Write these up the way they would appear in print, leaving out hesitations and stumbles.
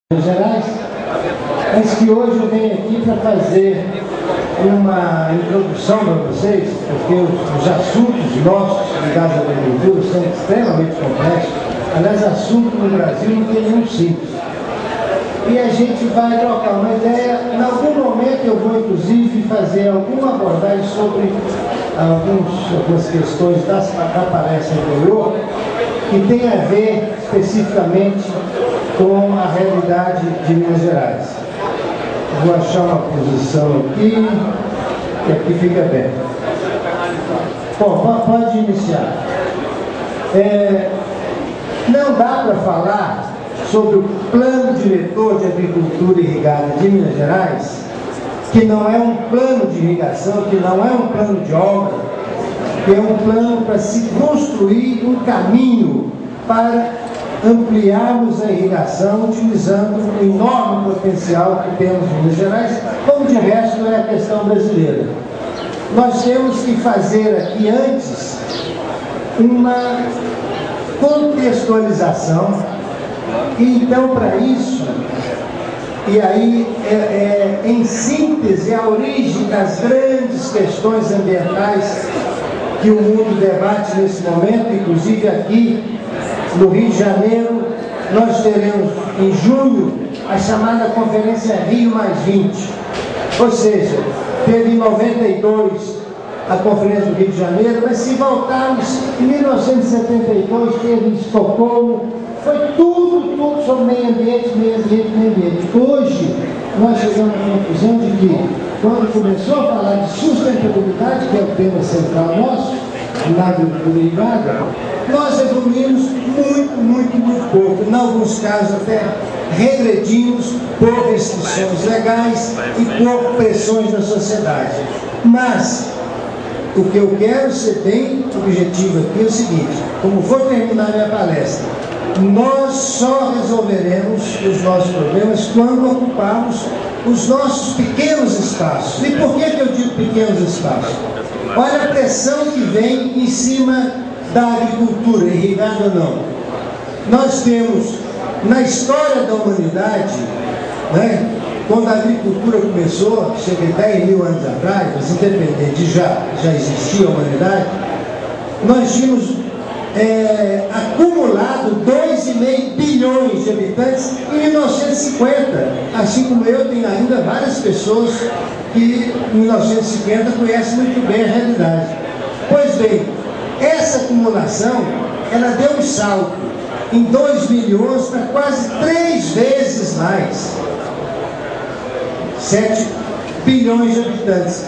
Minas Gerais, mas que hoje eu venho aqui para fazer uma introdução para vocês, porque os assuntos nossos ligados à agricultura são extremamente complexos. Aliás, assunto no Brasil não tem nenhum simples. E a gente vai trocar uma ideia. Em algum momento eu vou, inclusive, fazer alguma abordagem sobre algumas questões da palestra anterior, que tem a ver especificamente com a realidade de Minas Gerais. Vou achar uma posição aqui, que aqui fica bem. Bom, pode iniciar. Não dá para falar sobre o Plano Diretor de Agricultura Irrigada de Minas Gerais, que não é um plano de irrigação, que não é um plano de obra, que é um plano para se construir um caminho para ampliarmos a irrigação utilizando o enorme potencial que temos em Minas Gerais, como de resto é a questão brasileira. Nós temos que fazer aqui antes uma contextualização, e então para isso, e aí em síntese, a origem das grandes questões ambientais que o mundo debate nesse momento, inclusive aqui no Rio de Janeiro, nós teremos em junho a chamada Conferência Rio+20. Ou seja, teve em 92 a Conferência do Rio de Janeiro, mas se voltarmos em 1972, teve em Estocolmo, foi tudo sobre meio ambiente. Hoje, nós chegamos à conclusão de que, quando começou a falar de sustentabilidade, que é o tema central nosso, na agricultura irrigada, nós evoluímos muito pouco. Em alguns casos até regredimos por restrições legais e por pressões da sociedade. Mas o que eu quero ser bem objetivo aqui é o seguinte: como vou terminar minha palestra, nós só resolveremos os nossos problemas quando ocuparmos os nossos pequenos espaços. E por que eu digo pequenos espaços? Olha a pressão que vem em cima da agricultura, irrigada ou não. Nós temos, na história da humanidade, né, quando a agricultura começou, cerca de 10 mil anos atrás, mas independente, já existia a humanidade, nós tínhamos acumulado 2,5 bilhões de habitantes em 1950, assim como eu tenho ainda várias pessoas que em 1950 conhecem muito bem a realidade. Pois bem, essa acumulação, ela deu um salto em 2011 para quase 3 vezes mais, 7 bilhões de habitantes.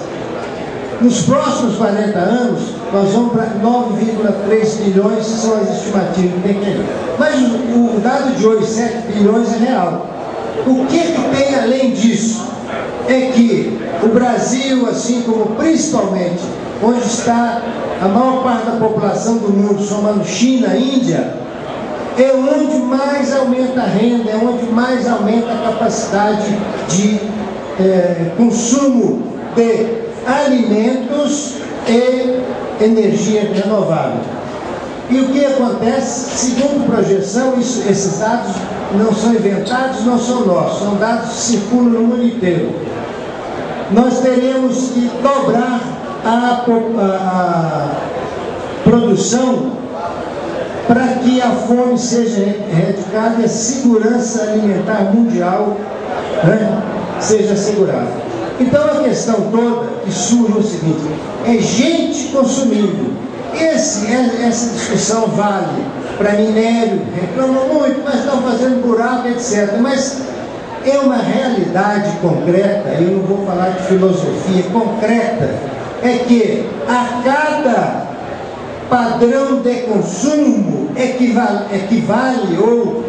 Nos próximos 40 anos, nós vamos para 9,3 bilhões, que são as estimativas que tem que. Mas o dado de hoje, 7 bilhões, é real. O que tem além disso? É que o Brasil, assim como principalmente onde está a maior parte da população do mundo, somando China, Índia, é onde mais aumenta a renda, é onde mais aumenta a capacidade de consumo de alimentos e energia renovável. E o que acontece? Segundo projeção, esses dados não são inventados, não são nossos, são dados que circulam no mundo inteiro. Nós teremos que dobrar a produção para que a fome seja erradicada e a segurança alimentar mundial, né, seja assegurada. Então a questão toda que surge é o seguinte: é gente consumindo. Essa discussão vale para minério, reclamam muito, mas estão fazendo buraco, etc. Mas é uma realidade concreta, eu não vou falar de filosofia, concreta, é que a cada padrão de consumo equivale ou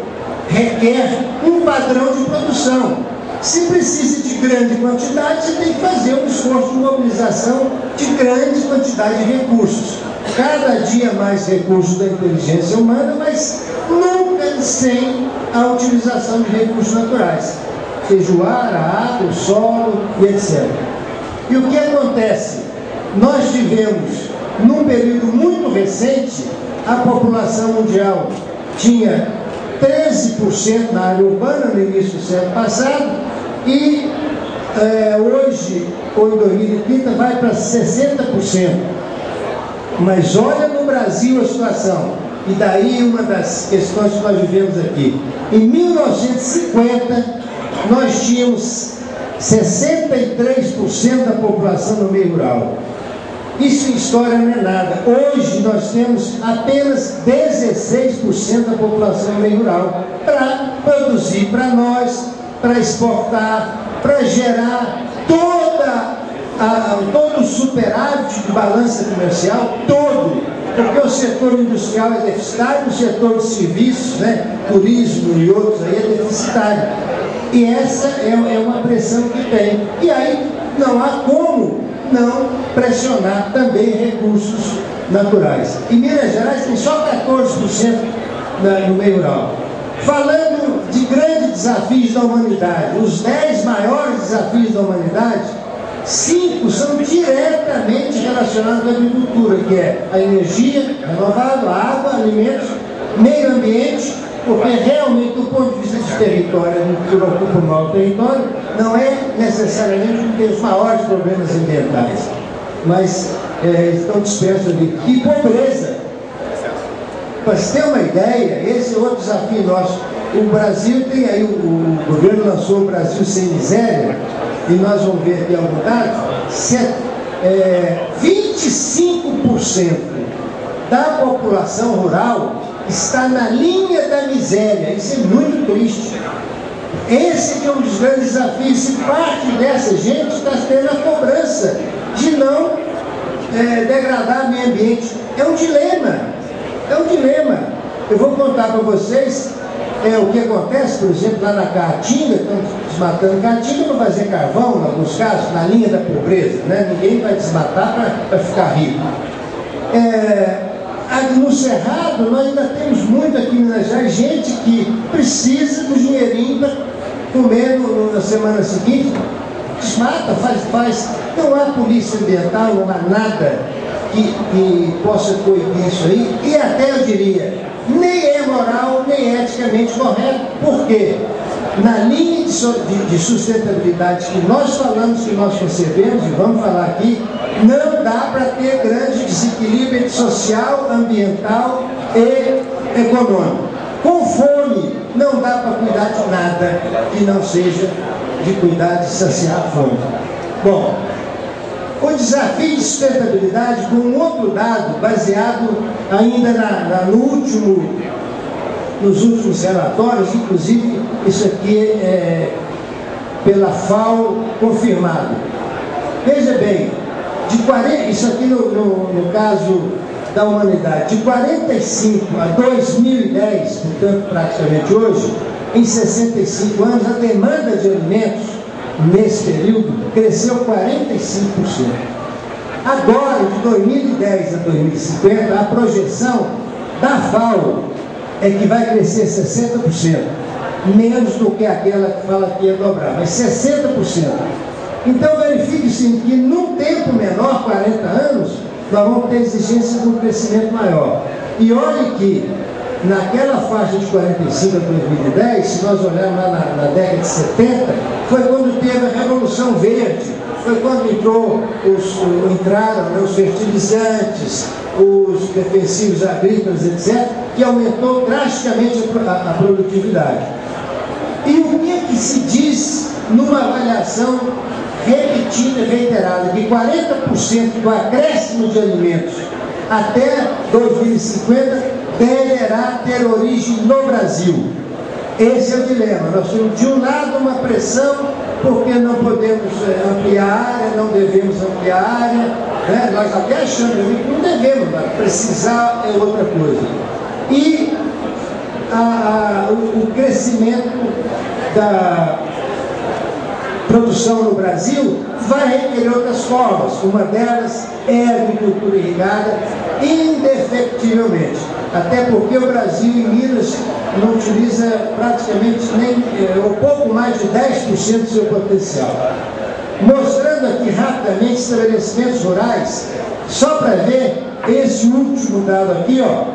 requer um padrão de produção. Se precisa de grande quantidade, você tem que fazer um esforço de mobilização de grande quantidade de recursos. Cada dia mais recursos da inteligência humana, mas nunca sem a utilização de recursos naturais, seja o ar, a água, o solo e etc. E o que acontece? Nós tivemos, num período muito recente, a população mundial tinha 13% na área urbana no início do século passado, e hoje, ou em 2030, vai para 60%. Mas olha no Brasil a situação, e daí uma das questões que nós vivemos aqui. Em 1950, nós tínhamos 63% da população no meio rural. Isso em história não é nada. Hoje nós temos apenas 16% da população no meio rural para produzir para nós, para exportar, para gerar todo o superávit de balança comercial, todo, porque o setor industrial é deficitário, o setor de serviços, né, turismo e outros aí é deficitário. E essa é uma pressão que tem. E aí não há como não pressionar também recursos naturais. Em Minas Gerais tem só 14% no meio rural. Falando de grandes desafios da humanidade, os 10 maiores desafios da humanidade, 5 são diretamente relacionados à agricultura, que é a energia renovável, a água, alimentos, meio ambiente, porque realmente, do ponto de vista de território, a agricultura ocupa o maior território, não é necessariamente um dos maiores problemas ambientais, mas estão dispersos ali. E pobreza. Para se ter uma ideia, esse é outro desafio nosso. O Brasil tem aí, o governo lançou o Brasil Sem Miséria, e nós vamos ver aqui algum dado, 25% da população rural está na linha da miséria. Isso é muito triste. Esse é um dos grandes desafios, e parte dessa gente está tendo a cobrança de não degradar o meio ambiente. É um dilema. É um dilema. Eu vou contar para vocês o que acontece, por exemplo, lá na Caatinga. Estão desmatando Caatinga para fazer carvão, em alguns casos, na linha da pobreza, né? Ninguém vai desmatar para ficar rico. No Cerrado, nós ainda temos muito aqui em Minas Gerais gente que precisa do dinheirinho para comer na semana seguinte. Desmata, faz. Não há polícia ambiental, não há nada que possa coibir isso aí. E até eu diria, nem é moral, nem eticamente correto. Por quê? Na linha de sustentabilidade que nós falamos, que nós concebemos, e vamos falar aqui, não dá para ter grande desequilíbrio social, ambiental e econômico. Com fome, não dá para cuidar de nada que não seja de cuidar de saciar a fome. Bom, o desafio de sustentabilidade, com um outro dado, baseado ainda nos últimos relatórios, inclusive isso aqui é pela FAO confirmado. Veja bem, isso aqui no caso da humanidade, de 45 a 2010, portanto praticamente hoje, em 65 anos, a demanda de alimentos nesse período cresceu 45%. Agora, de 2010 a 2050, a projeção da FAO é que vai crescer 60%, menos do que aquela que fala que ia dobrar, mas 60%. Então verifique-se que num tempo menor, 40 anos, nós vamos ter exigência de um crescimento maior. E olhe que naquela faixa de 45 a 2010, se nós olharmos lá na década de 70, foi quando teve a Revolução Verde, foi quando entraram os fertilizantes, os defensivos agrícolas, etc., que aumentou drasticamente a produtividade. E o que se diz numa avaliação repetida e reiterada, que 40% do acréscimo de alimentos até 2050 deverá ter origem no Brasil. Esse é o dilema. Nós temos de um lado uma pressão, porque não podemos ampliar a área, não devemos ampliar a área, né? Nós até achamos que não devemos, mas precisar é outra coisa. E o crescimento da produção no Brasil vai requerer outras formas. Uma delas é a agricultura irrigada, indefectivelmente. Até porque o Brasil e Minas não utiliza praticamente ou pouco mais de 10% do seu potencial. Mostrando aqui rapidamente estabelecimentos rurais, só para ver esse último dado aqui, ó.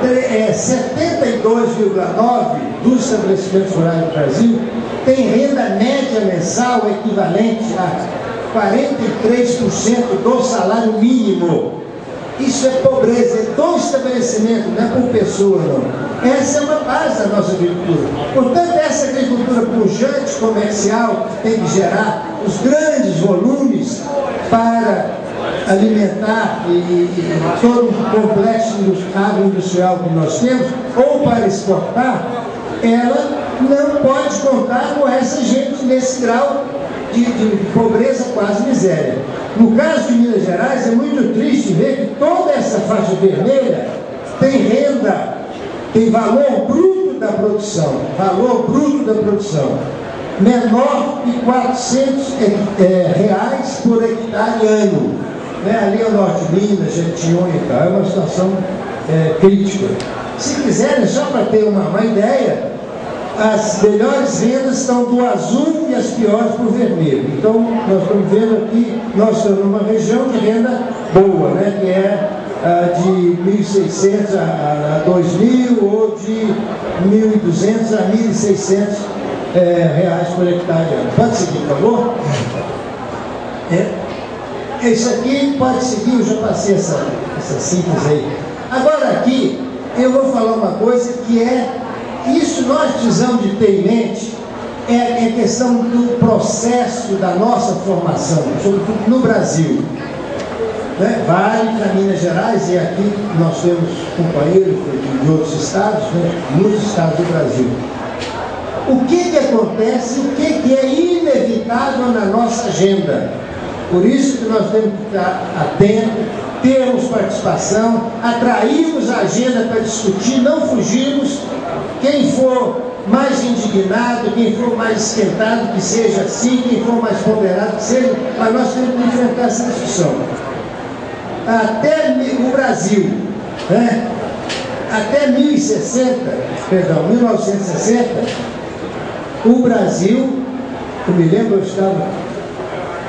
72,9% dos estabelecimentos rurais do Brasil tem renda média mensal equivalente a 43% do salário mínimo. Isso é pobreza, é do estabelecimento, não é por pessoa, não. Essa é uma base da nossa agricultura. Portanto, essa agricultura pujante, comercial, que tem que gerar os grandes volumes para alimentar e todo o complexo agroindustrial que nós temos, ou para exportar, ela não pode contar com essa gente nesse grau de pobreza, quase miséria. No caso de Minas Gerais, é muito triste ver que toda essa faixa vermelha tem renda, tem valor bruto da produção, menor de R$400 por hectare ano. Ali é o Norte de Minas, Jequitinhonha e tal, é uma situação crítica. Se quiserem, só para ter uma ideia, as melhores rendas estão do azul e as piores para o vermelho. Então, nós estamos vendo aqui, nós estamos numa região de renda boa, né, que é de 1.600 a 2.000 ou de 1.200 a 1.600 reais por hectare. Pode seguir, por favor? Isso aqui pode seguir, eu já passei essa síntese aí. Agora aqui, eu vou falar uma coisa que isso nós precisamos de ter em mente, é a questão do processo da nossa formação, sobretudo no Brasil. Vale para Minas Gerais, e aqui nós temos companheiros de outros estados, muitos estados do Brasil. O que acontece, o que é inevitável na nossa agenda? Por isso que nós temos que estar atentos, termos participação, atrairmos a agenda para discutir, não fugirmos. Quem for mais indignado, quem for mais esquentado, que seja assim, quem for mais ponderado, que seja, mas nós temos que enfrentar essa discussão. Até o Brasil, até 1960, o Brasil, eu me lembro, eu estava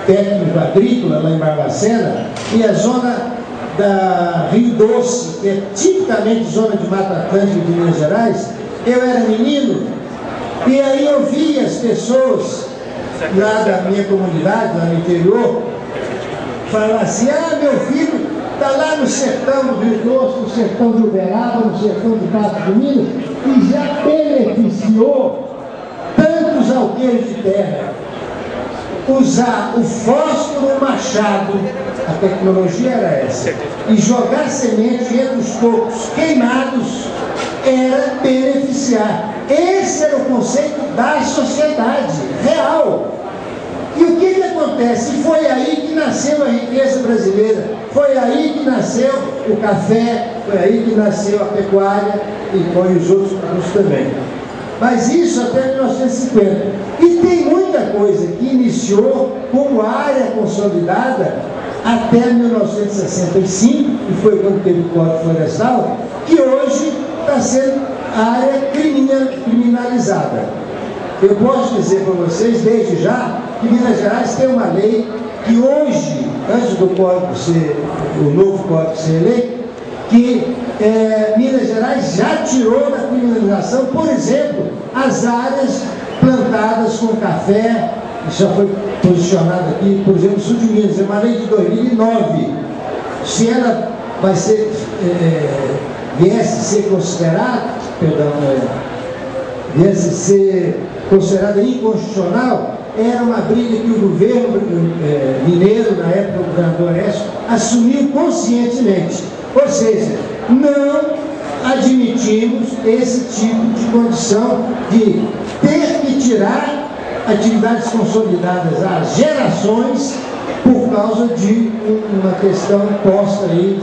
técnico agrícola lá em Barbacena, e a zona da Rio Doce, que é tipicamente zona de Mata Atlântica de Minas Gerais, eu era menino, e aí eu via as pessoas lá da minha comunidade, lá no interior, falar assim: meu filho está lá no sertão do Rio Doce, no sertão de Uberaba, no sertão do Pato de Minas, e já beneficiou tantos alqueires de terra. Usar o fósforo e o machado, a tecnologia era essa, e jogar semente entre os cocos queimados era beneficiar. Esse era o conceito da sociedade real. E o que acontece? Foi aí que nasceu a riqueza brasileira, foi aí que nasceu o café, foi aí que nasceu a pecuária e os outros produtos também. Mas isso até 1950. E tem muita coisa que iniciou como área consolidada até 1965, que foi quando teve o Código Florestal, que hoje está sendo área criminalizada. Eu posso dizer para vocês, desde já, que Minas Gerais tem uma lei que hoje, antes do Código ser, o novo Código ser eleito, que Minas Gerais já tirou da criminalização, por exemplo, as áreas plantadas com café. Isso já foi posicionado aqui, por exemplo, no sul de Minas, é uma lei de 2009. Se ela vai ser, viesse a ser considerada, viesse a ser considerada inconstitucional, era uma briga que o governo mineiro, na época o governador Écio, assumiu conscientemente. Ou seja, não admitimos esse tipo de condição de ter que tirar atividades consolidadas há gerações por causa de uma questão posta aí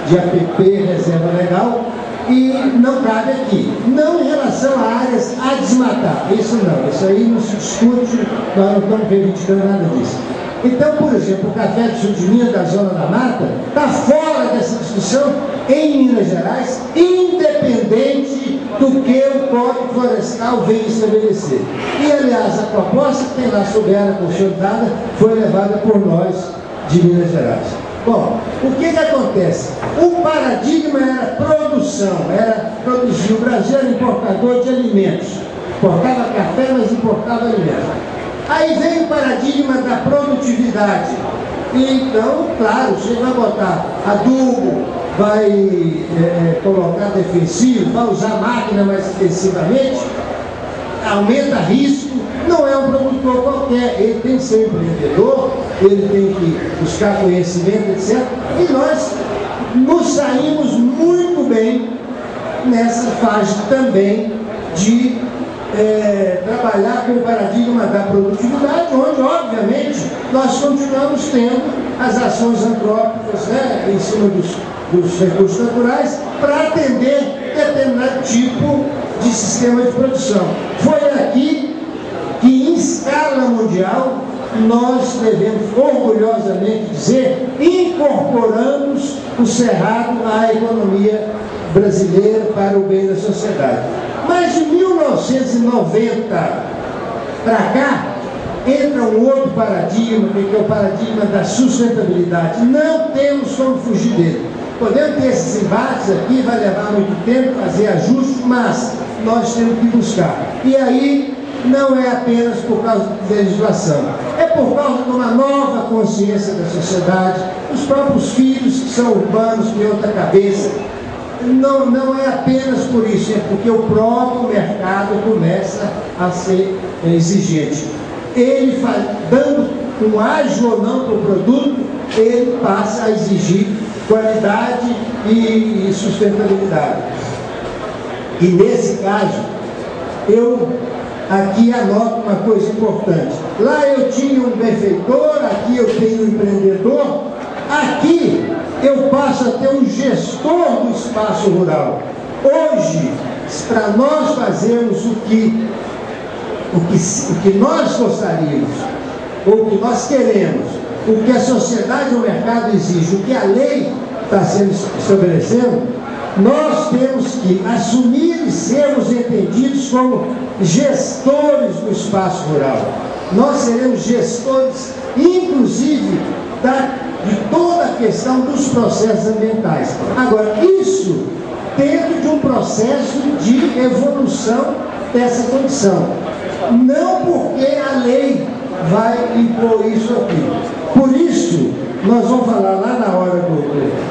de APP, reserva legal, e não cabe aqui. Não em relação a áreas a desmatar, isso não, isso aí não se discute, nós não estamos reivindicando nada disso. Então, por exemplo, o café do sul de Minas, da Zona da Mata, está fora dessa discussão em Minas Gerais, independente do que o Código Florestal vem estabelecer. E, aliás, a proposta que tem lá sobre a área consolidada foi levada por nós de Minas Gerais. Bom, o que acontece? O paradigma era produção, era produzir. O Brasil era importador de alimentos. Importava café, mas importava alimentos. Aí vem o paradigma da produtividade. E então, claro, você vai botar adubo, vai colocar defensivo, vai usar máquina mais intensivamente, aumenta risco. Não é um produtor qualquer, ele tem que ser empreendedor, ele tem que buscar conhecimento, etc. E nós nos saímos muito bem nessa fase também de trabalhar com o paradigma da produtividade, onde, obviamente, nós continuamos tendo as ações antrópicas, né, em cima dos recursos naturais para atender determinado tipo de sistema de produção. Foi aqui que, em escala mundial, nós devemos orgulhosamente dizer, incorporamos o cerrado à economia brasileira para o bem da sociedade. Mas de 1990 para cá, entra um outro paradigma, que é o paradigma da sustentabilidade. Não temos como fugir dele. Podemos ter esses embates aqui, vai levar muito tempo fazer ajustes, mas nós temos que buscar. E aí, não é apenas por causa da legislação, é por causa de uma nova consciência da sociedade, os próprios filhos que são urbanos, têm outra cabeça. Não é apenas por isso, é porque o próprio mercado começa a ser exigente. Ele, dando um ágio ou não para o produto, ele passa a exigir qualidade e sustentabilidade. E nesse caso, eu aqui anoto uma coisa importante. Lá eu tinha um benfeitor, aqui eu tenho um empreendedor, aqui eu passo a ter um gestor do espaço rural. Hoje, para nós fazermos o que nós gostaríamos, ou o que nós queremos, o que a sociedade e o mercado exigem, o que a lei está sendo estabelecendo, nós temos que assumir e sermos entendidos como gestores do espaço rural. Nós seremos gestores, inclusive, de toda a questão dos processos ambientais. Agora, isso dentro de um processo de evolução dessa condição. Não porque a lei vai impor isso aqui. Por isso, nós vamos falar lá na hora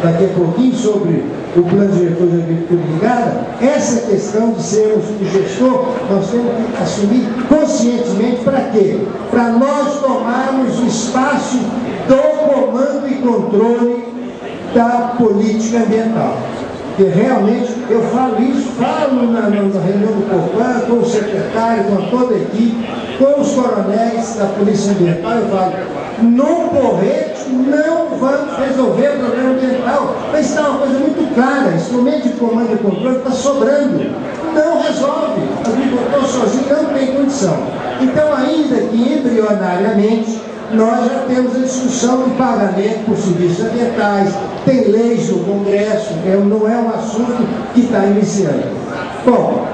daqui a pouquinho sobre o plano diretor de agricultura ligada, essa questão de sermos o gestor, nós temos que assumir conscientemente para quê? Para nós tomarmos o espaço do comando e controle da política ambiental. Porque realmente, eu falo isso, falo na reunião do Copan, com o secretário, com toda a equipe, com os coronéis da Polícia Ambiental, eu falo, no porrete não vamos resolver o problema ambiental. Mas está uma coisa muito clara, instrumento de comando e controle está sobrando. Não resolve. O agricultor sozinho não tem condição. Então, ainda que embrionariamente, nós já temos a discussão do pagamento por serviços ambientais, tem leis no Congresso, não é um assunto que está iniciando. Bom,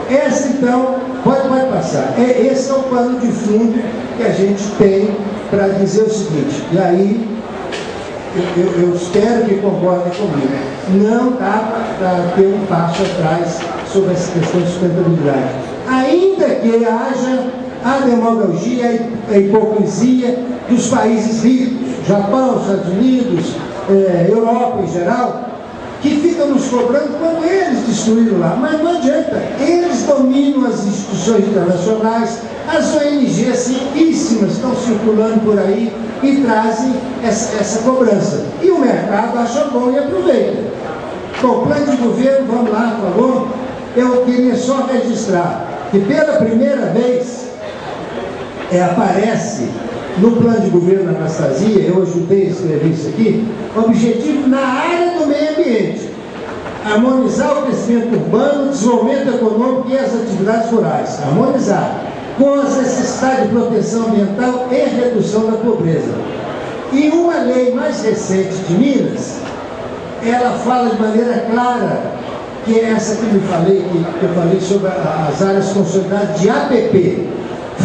essa então, pode passar. Esse é o pano de fundo que a gente tem para dizer o seguinte, e aí eu espero que concordem comigo, não dá para ter um passo atrás sobre essa questão de sustentabilidade. Ainda que haja a demagogia e a hipocrisia dos países ricos, Japão, Estados Unidos, Europa em geral, que ficam nos cobrando como eles destruíram lá. Mas não adianta, eles dominam as instituições internacionais, as ONGs riquíssimas estão circulando por aí e trazem essa cobrança. E o mercado acha bom e aproveita. Bom, plano de governo, vamos lá, por favor. Eu queria só registrar que pela primeira vez aparece no plano de governo Anastasia, eu ajudei a escrever isso aqui, objetivo na área do meio ambiente, harmonizar o crescimento urbano, o desenvolvimento econômico e as atividades rurais, harmonizar com as necessidades de proteção ambiental e redução da pobreza. E uma lei mais recente de Minas, ela fala de maneira clara, que é essa que eu falei sobre as áreas consolidadas de APP.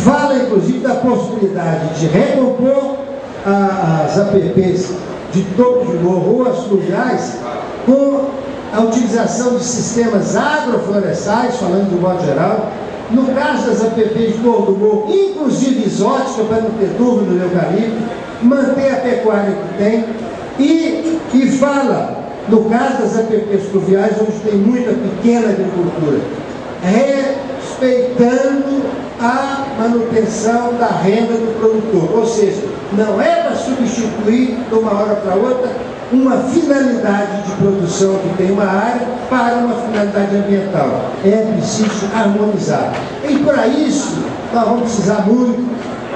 Fala, inclusive, da possibilidade de recompor as APPs de topo de morro ou as fluviais, com a utilização de sistemas agroflorestais, falando de modo geral. No caso das APPs de Morro do Morro, inclusive exótica, para não ter dúvida no eucalipto, manter a pecuária que tem, e fala, no caso das APPs fluviais, onde tem muita pequena agricultura, respeitando a manutenção da renda do produtor. Ou seja, não é para substituir de uma hora para outra uma finalidade de produção que tem uma área para uma finalidade ambiental. É preciso harmonizar. E para isso, nós vamos precisar muito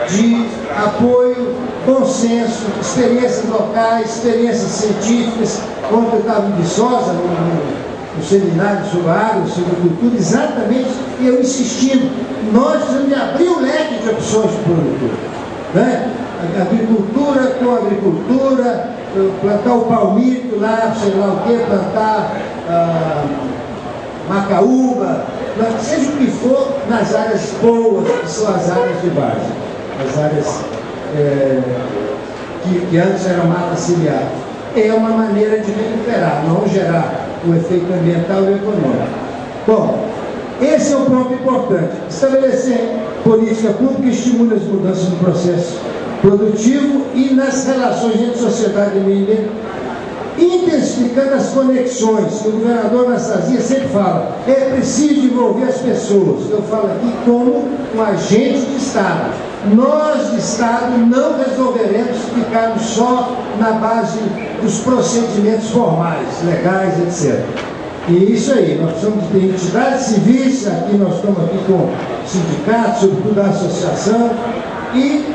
de apoio, consenso, experiências locais, experiências científicas. Ontem eu estava em Viçosa, no seminário sobre água, sobre agricultura, exatamente, e eu insistindo, nós precisamos de abrir o leque de opções de produtor, né? Agricultura com agricultura, plantar o palmito lá, sei lá o que, plantar macaúba, seja o que for, nas áreas boas, que são as áreas de base, as áreas que antes eram mata ciliar. É uma maneira de recuperar, não gerar o efeito ambiental e econômico. Bom, esse é um ponto importante. Estabelecer política pública que estimule as mudanças no processo produtivo e nas relações entre sociedade e meio ambiente, intensificando as conexões, que o governador Anastasia sempre fala, é preciso envolver as pessoas. Eu falo aqui como um agente de Estado. Nós, de Estado, não resolveremos ficarmos só na base dos procedimentos formais, legais, etc. E isso aí, nós precisamos de entidades civis, aqui nós estamos aqui com sindicatos, sobretudo a associação, e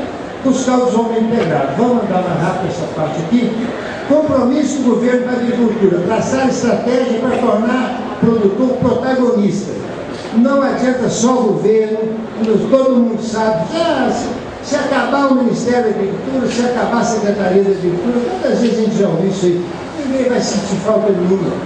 buscar o desenvolvimento integrado. Vamos andar mais rápido essa parte aqui. Compromisso do governo com a agricultura, traçar estratégia para tornar o produtor protagonista. Não adianta só o governo, todo mundo sabe, se acabar o Ministério da Agricultura, se acabar a Secretaria da Agricultura, quantas vezes a gente já ouviu isso aí? Ninguém vai sentir falta nenhuma.